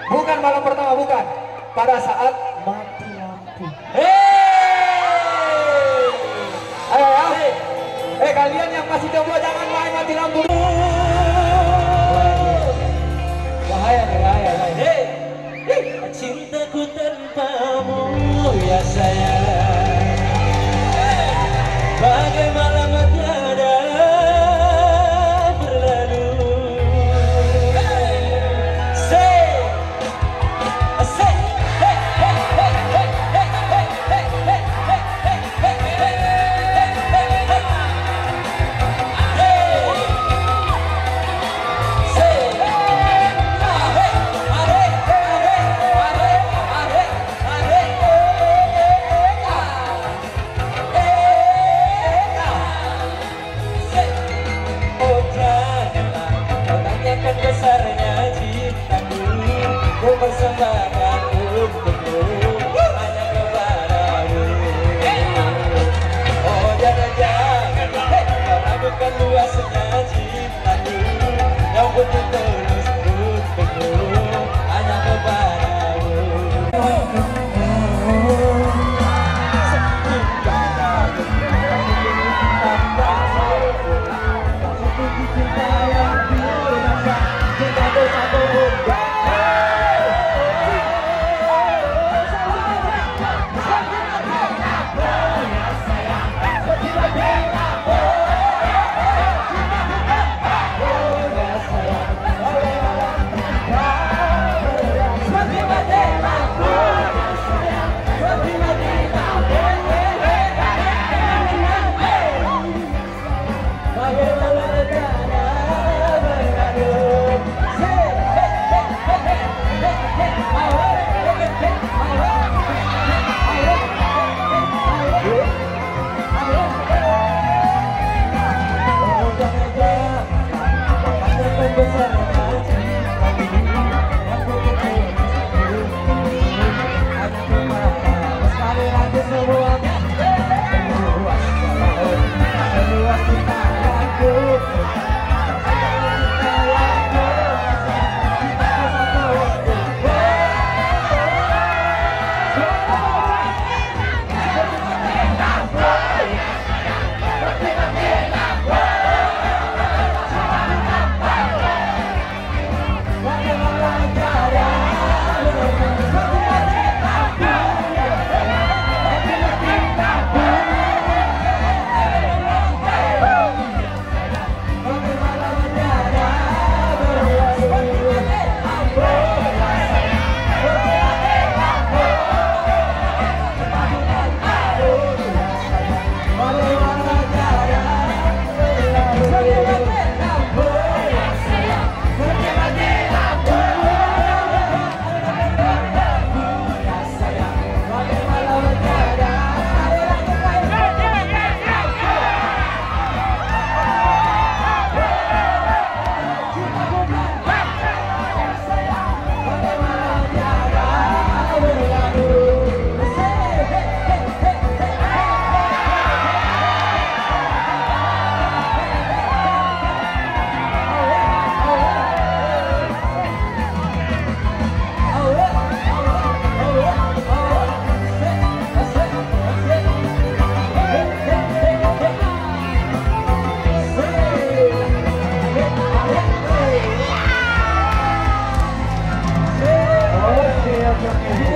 Bukan malam pertama, bukan. Pada saat mati lampu. Ayo ya. Kalian yang masih jomblo jangan main mati lampu. Bahaya. Cintaku tanpamu ya sayang, bagai malam tiada berlalu. Besarnya cintaku, ku persembahkan untukmu, hanya kepadamu. Oh jangan kau ragukan luasnya cintaku, yang betul tulus untukmu, hanya kepadamu. Oke.